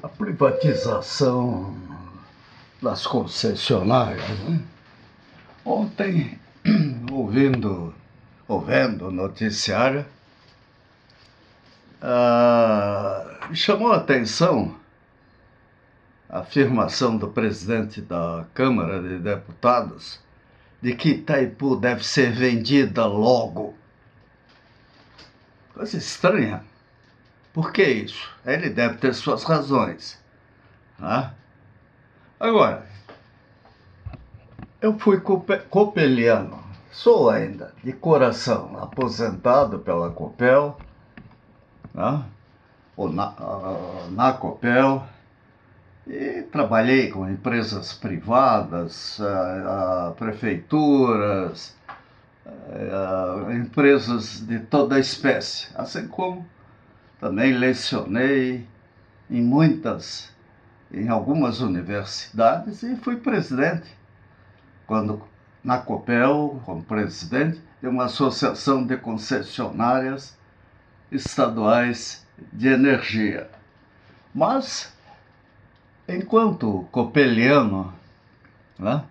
A privatização das concessionárias, né? Ontem, vendo o noticiário, me chamou a atenção a afirmação do presidente da Câmara de Deputados de que Itaipu deve ser vendida logo. Coisa estranha. Por que isso? Ele deve ter suas razões. Né? Agora, eu fui copeliano, sou ainda, de coração, aposentado pela Copel, né? Ou na Copel, e trabalhei com empresas privadas, prefeituras, empresas de toda a espécie, assim como também lecionei em algumas universidades e fui presidente, na Copel, como presidente de uma associação de concessionárias estaduais de energia. Mas, enquanto copeliano, né,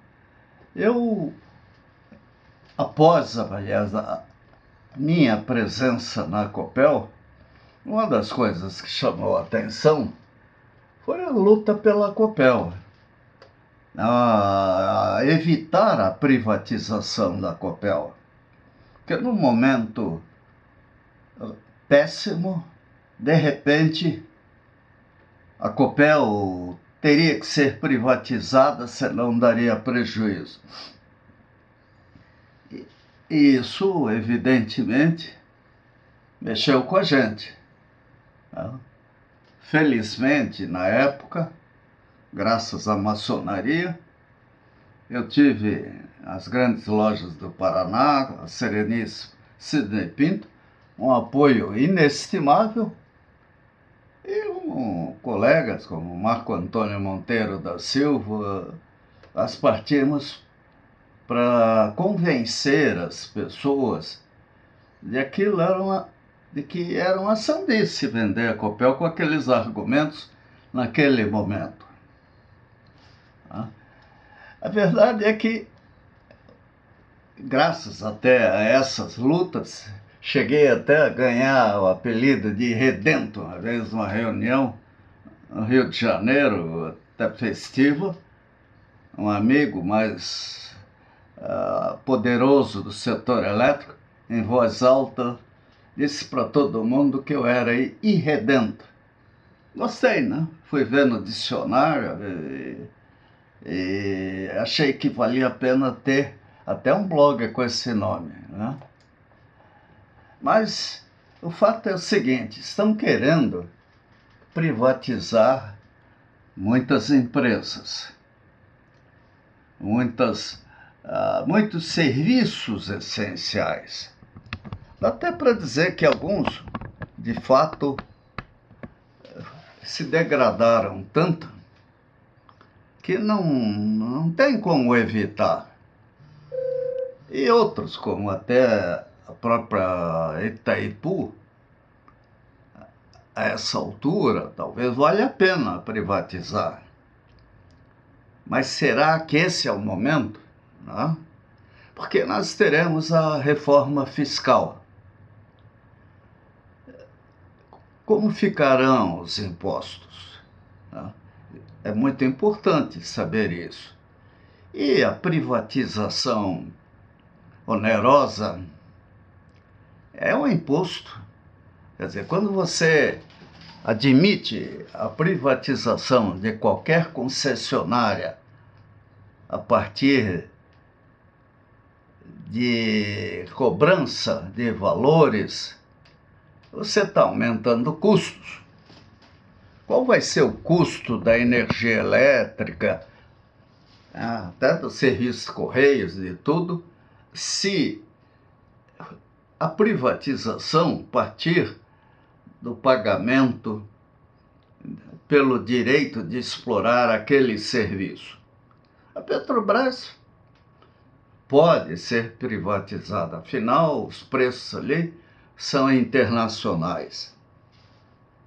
após a minha presença na Copel, uma das coisas que chamou a atenção foi a luta pela Copel, a evitar a privatização da Copel, porque num momento péssimo, de repente, a Copel teria que ser privatizada, senão daria prejuízo. E isso, evidentemente, mexeu com a gente. Felizmente, na época, graças à maçonaria, eu tive as grandes lojas do Paraná, a Sereníssima Sidney Pinto, um apoio inestimável, e colegas como Marco Antônio Monteiro da Silva, nós partimos para convencer as pessoas de que era uma sandice vender a Copel com aqueles argumentos naquele momento. A verdade é que, graças até a essas lutas, cheguei até a ganhar o apelido de Redento, uma vez numa reunião no Rio de Janeiro, até festiva, um amigo mais poderoso do setor elétrico, em voz alta, disse para todo mundo que eu era irredento. Gostei, né? Fui ver no dicionário e achei que valia a pena ter até um blog com esse nome, né? Mas o fato é o seguinte: estão querendo privatizar muitas empresas, muitos serviços essenciais. Dá até para dizer que alguns, de fato, se degradaram tanto que não tem como evitar. E outros, como até a própria Itaipu, a essa altura, talvez valha a pena privatizar. Mas será que esse é o momento? Não? Porque nós teremos a reforma fiscal. Como ficarão os impostos? Não? É muito importante saber isso. E a privatização onerosa é um imposto. Quer dizer, quando você admite a privatização de qualquer concessionária a partir de cobrança de valores, você está aumentando custos. Qual vai ser o custo da energia elétrica, até do serviço de correios e tudo, se a privatização partir do pagamento pelo direito de explorar aquele serviço? A Petrobras pode ser privatizada, afinal, os preços ali são internacionais.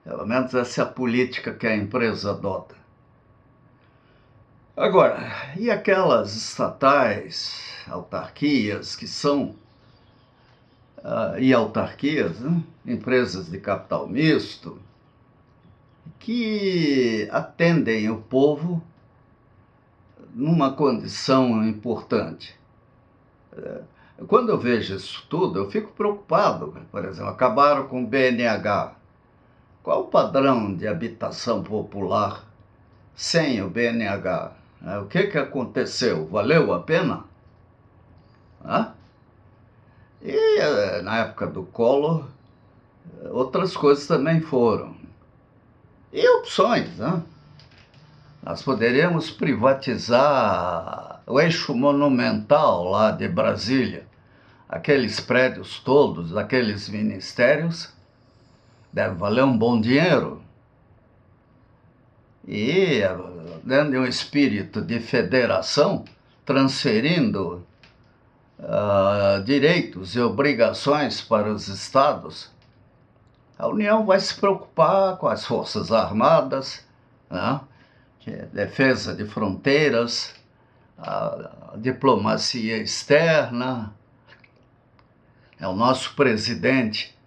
Pelo menos essa é a política que a empresa adota. Agora, e aquelas estatais, autarquias, que são, e autarquias, né? Empresas de capital misto, que atendem o povo numa condição importante. Quando eu vejo isso tudo, eu fico preocupado. Por exemplo, acabaram com o BNH. Qual o padrão de habitação popular sem o BNH? O que aconteceu? Valeu a pena? E na época do Collor, outras coisas também foram. E opções, né? Nós poderíamos privatizar o eixo monumental lá de Brasília, aqueles prédios todos, aqueles ministérios, deve valer um bom dinheiro. E, dentro de um espírito de federação, transferindo direitos e obrigações para os estados, a União vai se preocupar com as Forças Armadas, né? Defesa de fronteiras, a diplomacia externa. O nosso presidente,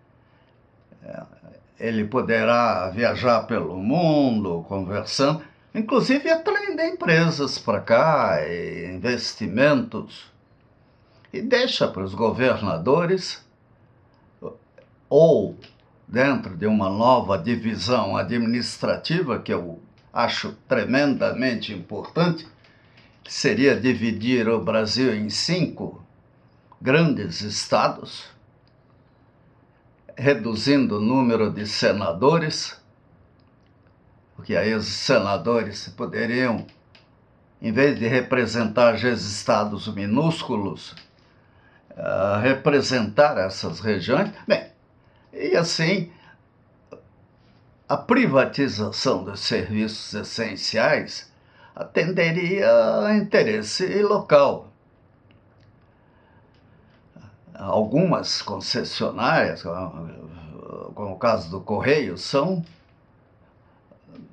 ele poderá viajar pelo mundo, conversando, inclusive atraindo empresas para cá, e investimentos, e deixa para os governadores, ou dentro de uma nova divisão administrativa, que eu acho tremendamente importante, que seria dividir o Brasil em 5 grandes estados, reduzindo o número de senadores, porque aí os senadores poderiam, em vez de representar esses estados minúsculos, representar essas regiões. Bem, e assim, a privatização dos serviços essenciais atenderia a interesse local. Algumas concessionárias, como o caso do Correio, são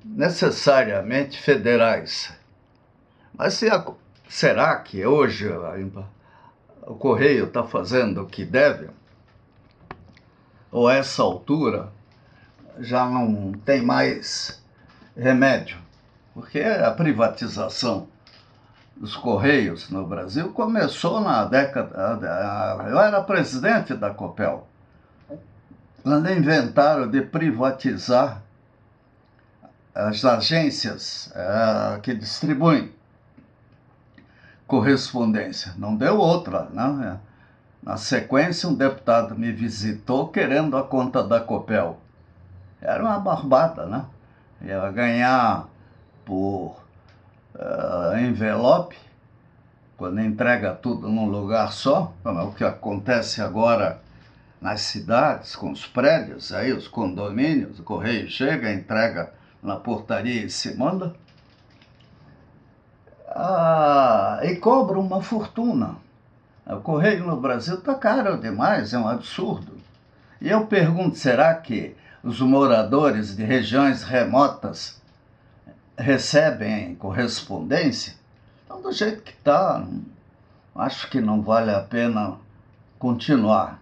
necessariamente federais. Mas será que hoje o Correio está fazendo o que deve? Ou a essa altura já não tem mais remédio? Porque a privatização dos Correios no Brasil começou na década... Eu era presidente da Copel, quando inventaram de privatizar as agências que distribuem correspondência. Não deu outra, né? Na sequência, um deputado me visitou querendo a conta da Copel. Era uma barbada, né? Ia ganhar por envelope, quando entrega tudo num lugar só, como é o que acontece agora nas cidades, com os prédios, aí os condomínios, o correio chega, entrega na portaria e se manda. E cobra uma fortuna. O correio no Brasil está caro demais, é um absurdo. E eu pergunto, será que os moradores de regiões remotas recebem correspondência? Então, do jeito que está, acho que não vale a pena continuar.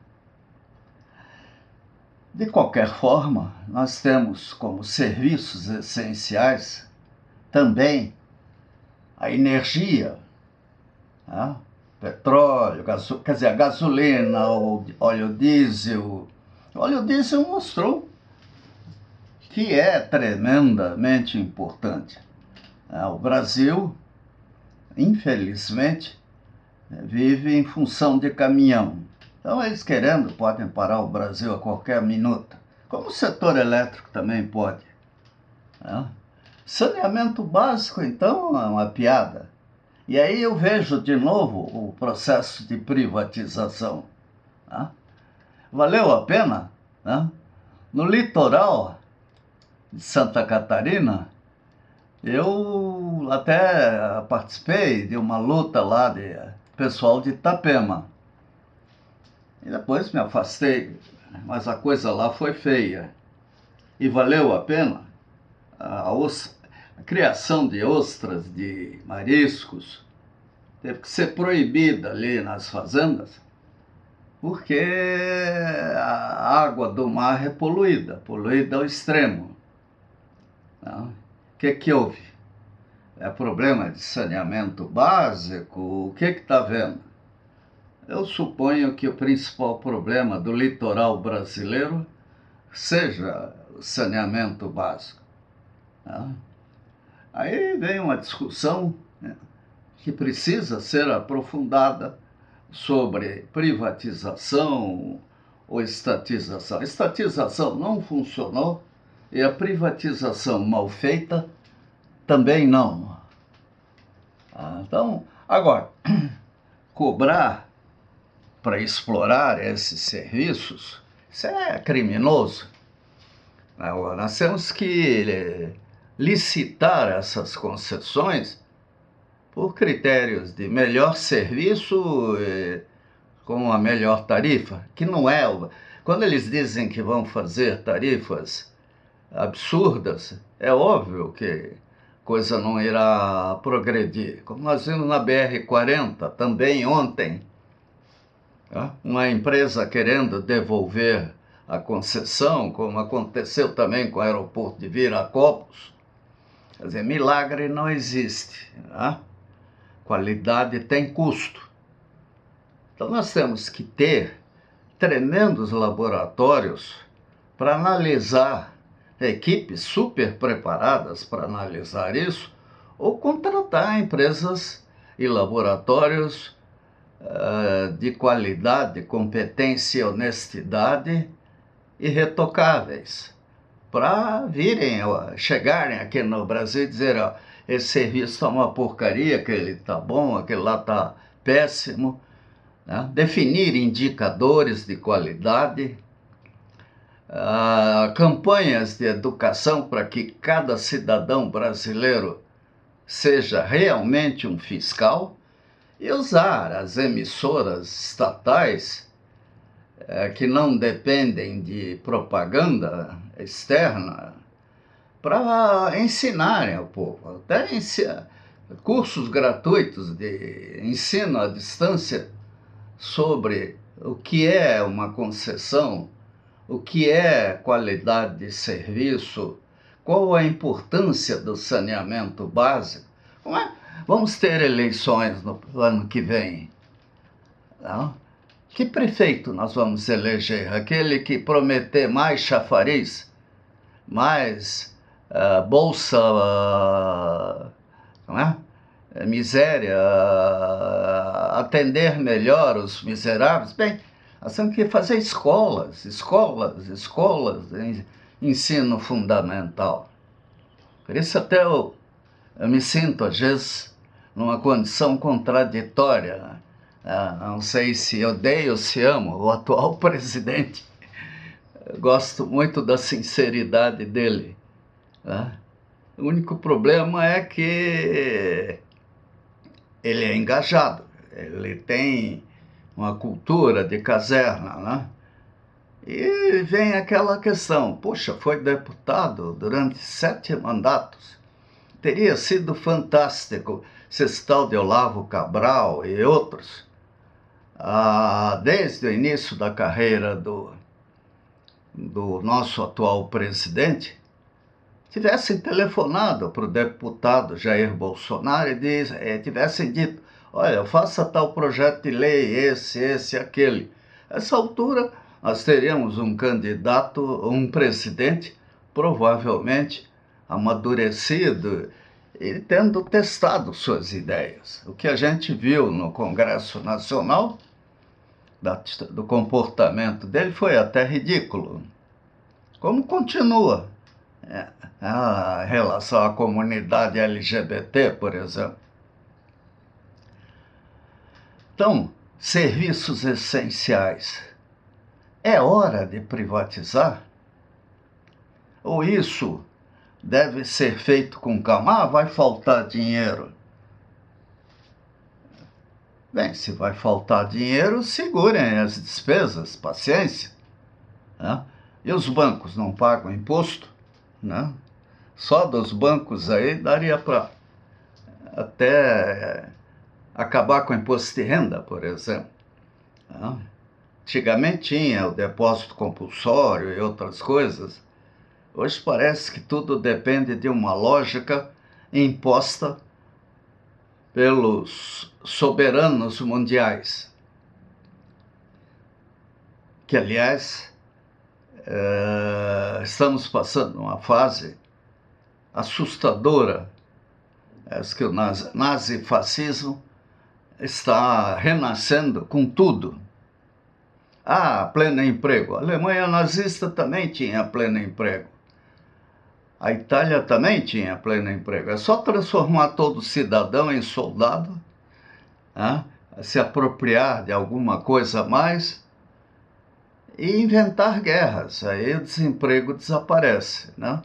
De qualquer forma, nós temos como serviços essenciais também a energia, né? Petróleo, a gasolina, o óleo diesel. O óleo diesel mostrou que é tremendamente importante. O Brasil, infelizmente, vive em função de caminhão. Então, eles querendo, podem parar o Brasil a qualquer minuto. Como o setor elétrico também pode. Saneamento básico, então, é uma piada. E aí eu vejo de novo o processo de privatização. Valeu a pena? No litoral de Santa Catarina, eu até participei de uma luta lá de pessoal de Itapema. E depois me afastei, mas a coisa lá foi feia. e valeu a pena a criação de ostras, de mariscos, teve que ser proibida ali nas fazendas, porque a água do mar é poluída ao extremo. Não? O que houve? É problema de saneamento básico? O que está vendo? Eu suponho que o principal problema do litoral brasileiro seja o saneamento básico. Tá? Aí vem uma discussão, né, que precisa ser aprofundada sobre privatização ou estatização. A estatização não funcionou e a privatização mal feita também não. Então, agora, cobrar para explorar esses serviços, isso é criminoso. Nós temos que licitar essas concessões por critérios de melhor serviço com a melhor tarifa, que não é... Quando eles dizem que vão fazer tarifas absurdas, é óbvio que a coisa não irá progredir. Como nós vimos na BR-40, também ontem, uma empresa querendo devolver a concessão, como aconteceu também com o aeroporto de Viracopos. Quer dizer, milagre não existe. Qualidade tem custo. Então nós temos que ter tremendos laboratórios para analisar, equipes super preparadas para analisar isso, ou contratar empresas e laboratórios de qualidade, competência e honestidade irretocáveis, para chegarem aqui no Brasil e dizer, esse serviço está uma porcaria, aquele está bom, aquele lá está péssimo, né? Definir indicadores de qualidade, campanhas de educação para que cada cidadão brasileiro seja realmente um fiscal, e usar as emissoras estatais que não dependem de propaganda externa para ensinarem ao povo, até cursos gratuitos de ensino à distância sobre o que é uma concessão, o que é qualidade de serviço, qual a importância do saneamento básico. Vamos ter eleições no ano que vem. Não? Que prefeito nós vamos eleger? Aquele que prometer mais chafariz, mais bolsa, não é? Miséria, atender melhor os miseráveis? Bem, nós temos que fazer escolas de ensino fundamental. Por isso até eu me sinto, às vezes, numa condição contraditória. Não sei se odeio ou se amo o atual presidente. Gosto muito da sinceridade dele. O único problema é que ele é engajado, ele tem uma cultura de caserna, E vem aquela questão, poxa, foi deputado durante 7 mandatos. Teria sido fantástico se esse tal de Olavo Cabral e outros, desde o início da carreira do nosso atual presidente, tivessem telefonado para o deputado Jair Bolsonaro e tivessem dito, olha, faça tal projeto de lei, esse, aquele. Nessa altura, nós teríamos um candidato, um presidente, provavelmente amadurecido e tendo testado suas ideias. O que a gente viu no Congresso Nacional, do comportamento dele, foi até ridículo. Como continua a relação à comunidade LGBT, por exemplo. Então, serviços essenciais. É hora de privatizar? Ou isso deve ser feito com calma? Vai faltar dinheiro. Bem, se vai faltar dinheiro, segurem as despesas, paciência. E os bancos não pagam imposto? né? Só dos bancos aí daria para até acabar com o imposto de renda, por exemplo, né? Antigamente tinha o depósito compulsório e outras coisas. Hoje parece que tudo depende de uma lógica imposta pelos soberanos mundiais, que, aliás, estamos passando uma fase assustadora. Acho que o nazifascismo está renascendo com tudo. Pleno emprego. A Alemanha nazista também tinha pleno emprego. A Itália também tinha pleno emprego. É só transformar todo cidadão em soldado, né? Se apropriar de alguma coisa a mais e inventar guerras. Aí o desemprego desaparece, né?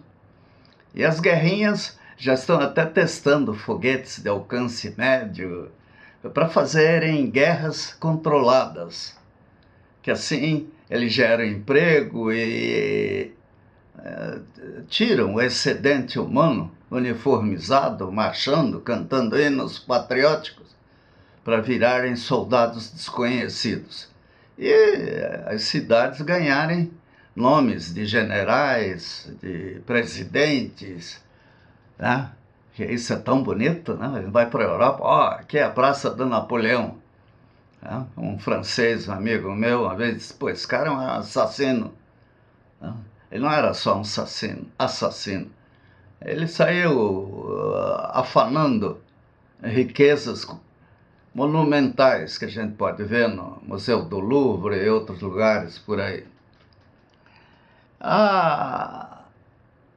E as guerrinhas já estão até testando foguetes de alcance médio para fazerem guerras controladas, que assim eles geram emprego e tiram o excedente humano uniformizado, marchando, cantando hinos patrióticos, para virarem soldados desconhecidos. E as cidades ganharem nomes de generais, de presidentes, né? Isso é tão bonito, né? Ele vai para a Europa, aqui é a Praça do Napoleão. Né? Um francês, um amigo meu, uma vez disse, pô, esse cara é um assassino. Né? Ele não era só um assassino. Ele saiu afanando riquezas monumentais que a gente pode ver no Museu do Louvre e outros lugares por aí.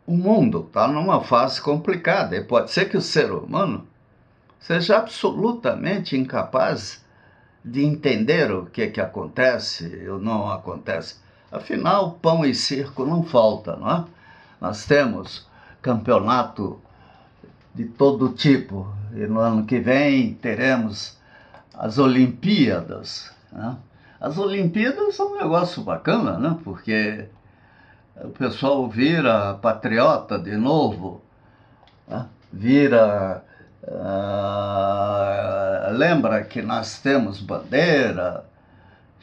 O mundo está numa fase complicada e pode ser que o ser humano seja absolutamente incapaz de entender o que acontece ou não acontece. Afinal, pão e circo não falta, não é? Nós temos campeonato de todo tipo e no ano que vem teremos as Olimpíadas, né? As Olimpíadas são um negócio bacana, né? Porque o pessoal vira patriota de novo, né? Lembra que nós temos bandeira,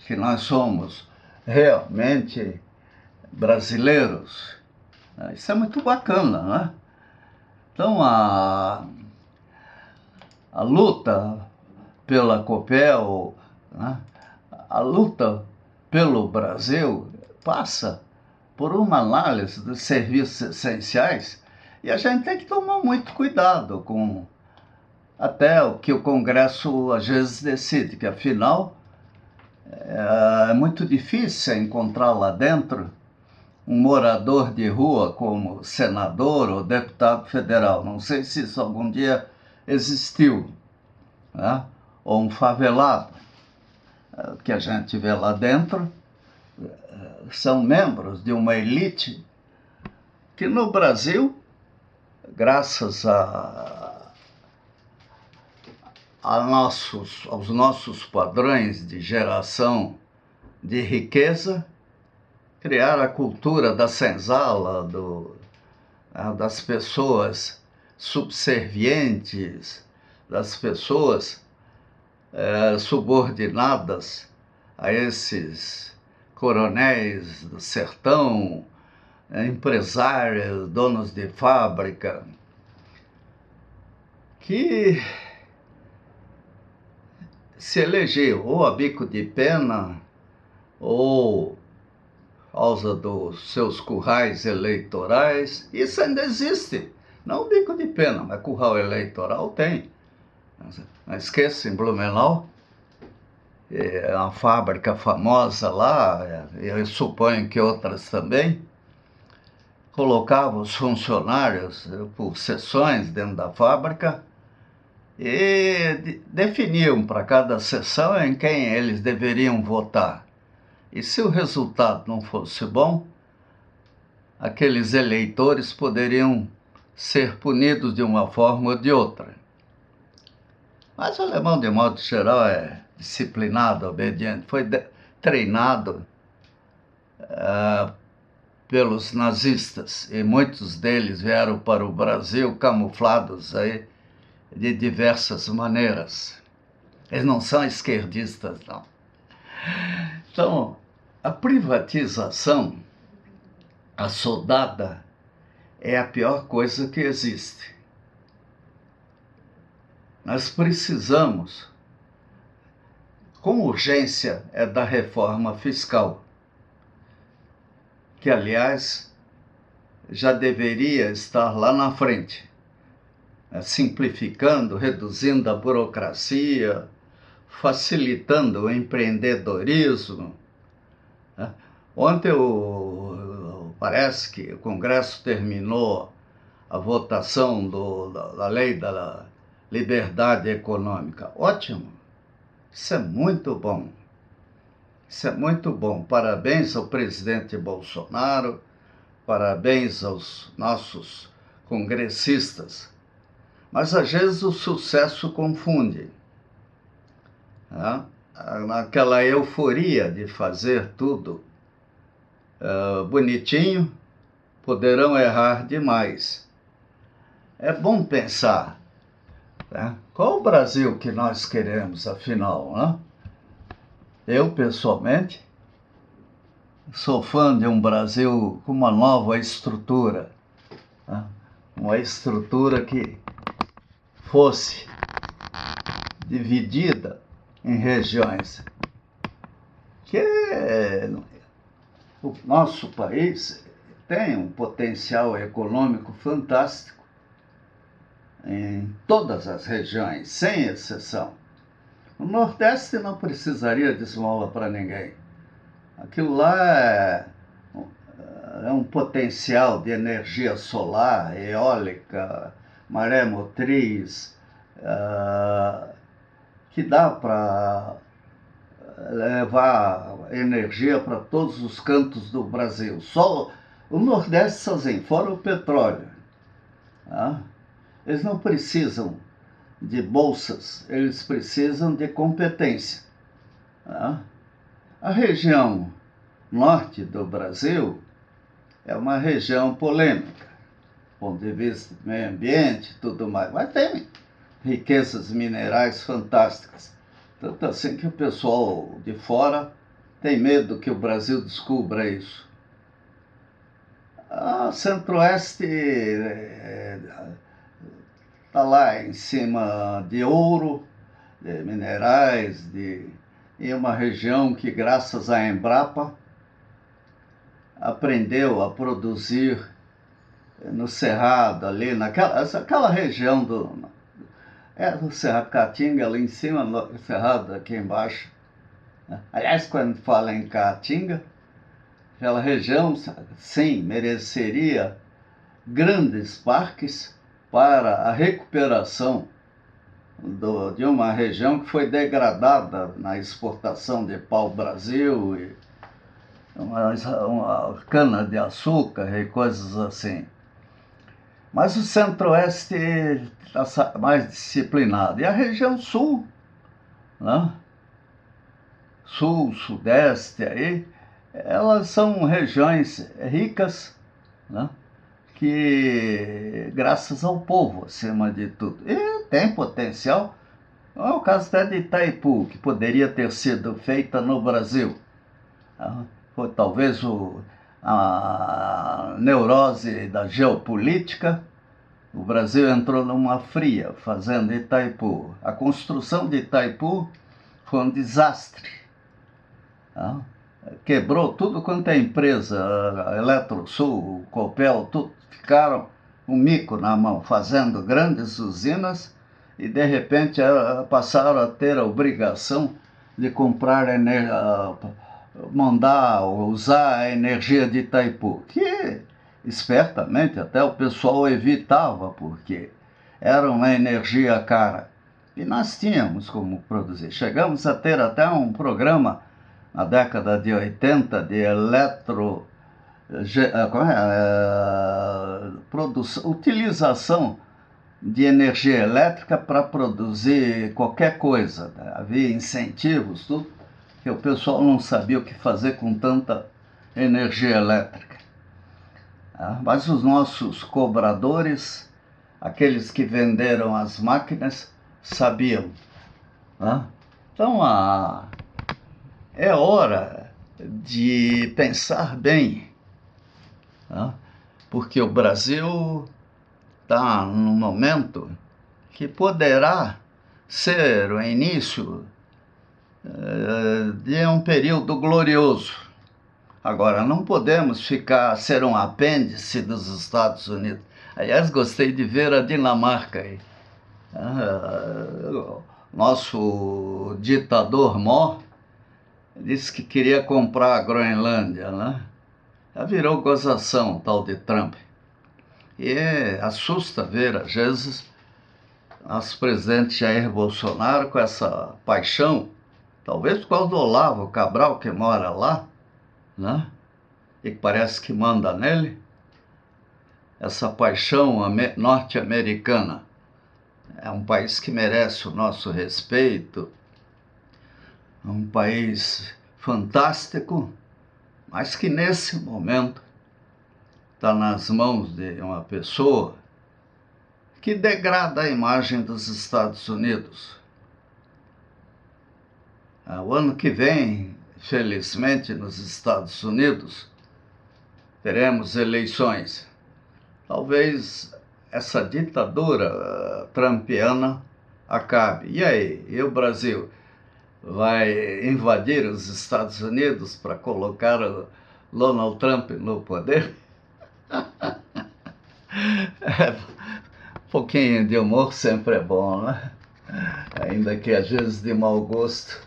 que nós somos realmente brasileiros. Isso é muito bacana, né? Então, a luta pela COPEL, né? A luta pelo Brasil passa por uma análise dos serviços essenciais e a gente tem que tomar muito cuidado com até o que o Congresso às vezes decide, que afinal é muito difícil encontrar lá dentro um morador de rua como senador ou deputado federal. Não sei se isso algum dia existiu, né? Ou um favelado. O que a gente vê lá dentro são membros de uma elite que no Brasil, graças aos nossos padrões de geração de riqueza, criaram a cultura da senzala, das pessoas subservientes, das pessoas subordinadas a esses coronéis do sertão, empresários, donos de fábrica, que se elegeu ou a bico de pena ou por causa dos seus currais eleitorais. Isso ainda existe. Não o bico de pena, mas curral eleitoral tem. Não esqueça, em Blumenau, é uma fábrica famosa lá, eu suponho que outras também, colocava os funcionários por seções dentro da fábrica e definiam para cada seção em quem eles deveriam votar. E se o resultado não fosse bom, aqueles eleitores poderiam ser punidos de uma forma ou de outra. Mas o alemão, de modo geral, é disciplinado, obediente, foi treinado pelos nazistas, e muitos deles vieram para o Brasil camuflados aí de diversas maneiras. Eles não são esquerdistas, não. Então, a privatização assodada é a pior coisa que existe. Nós precisamos, com urgência, da reforma fiscal, que, aliás, já deveria estar lá na frente, simplificando, reduzindo a burocracia, facilitando o empreendedorismo. Ontem parece que o Congresso terminou a votação da lei da liberdade econômica. Ótimo! Isso é muito bom. Isso é muito bom. Parabéns ao presidente Bolsonaro, parabéns aos nossos congressistas. Mas às vezes o sucesso confunde. Naquela euforia de fazer tudo bonitinho, poderão errar demais. É bom pensar, né? Qual o Brasil que nós queremos, afinal, né? Eu, pessoalmente, sou fã de um Brasil com uma nova estrutura, né? Uma estrutura que fosse dividida em regiões, que o nosso país tem um potencial econômico fantástico em todas as regiões, sem exceção. O Nordeste não precisaria de esmola para ninguém. Aquilo lá é um potencial de energia solar, eólica, maré motriz, que dá para levar energia para todos os cantos do Brasil. Só o Nordeste sozinho, fora o petróleo. Eles não precisam de bolsas, eles precisam de competência. A região norte do Brasil é uma região polêmica, do ponto de vista do meio ambiente e tudo mais, mas tem riquezas minerais fantásticas. Tanto assim que o pessoal de fora tem medo que o Brasil descubra isso. O Centro-Oeste está lá em cima de ouro, de minerais, em uma região que, graças à Embrapa, aprendeu a produzir no Cerrado, ali aquela região do Cerrado Caatinga, ali em cima, no Cerrado aqui embaixo. Aliás, quando fala em Caatinga, aquela região, sim, mereceria grandes parques para a recuperação de uma região que foi degradada na exportação de pau-brasil e uma cana-de-açúcar e coisas assim. Mas o Centro-Oeste está mais disciplinado. E a região Sul, né? Sul, Sudeste, aí, elas são regiões ricas, né? Que, graças ao povo, acima de tudo, e tem potencial. É o caso até de Itaipu, que poderia ter sido feita no Brasil. Foi talvez a neurose da geopolítica. O Brasil entrou numa fria fazendo Itaipu. A construção de Itaipu foi um desastre. Quebrou tudo quanto é empresa, a Eletrosul, Copel, tudo ficaram um mico na mão, fazendo grandes usinas e, de repente, passaram a ter a obrigação de comprar usar a energia de Itaipu, que espertamente até o pessoal evitava, porque era uma energia cara. E nós tínhamos como produzir. Chegamos a ter até um programa na década de 80 de utilização de energia elétrica para produzir qualquer coisa. Havia incentivos, tudo, que o pessoal não sabia o que fazer com tanta energia elétrica. Mas os nossos cobradores, aqueles que venderam as máquinas, sabiam. Então, é hora de pensar bem, porque o Brasil está num momento que poderá ser o início de um período glorioso. Agora, não podemos ser um apêndice dos Estados Unidos. Aliás, gostei de ver a Dinamarca aí. Nosso ditador Mó disse que queria comprar a Groenlândia, né? Já virou gozação, tal de Trump. E assusta ver, às vezes, nosso presidente Jair Bolsonaro com essa paixão, talvez por causa do Olavo Cabral, que mora lá, né? E que parece que manda nele, essa paixão norte-americana. É um país que merece o nosso respeito, é um país fantástico, mas que nesse momento está nas mãos de uma pessoa que degrada a imagem dos Estados Unidos. O ano que vem, felizmente, nos Estados Unidos, teremos eleições. Talvez essa ditadura trumpiana acabe. E aí? E o Brasil vai invadir os Estados Unidos para colocar o Donald Trump no poder? Um pouquinho de humor sempre é bom, né? Ainda que às vezes de mau gosto.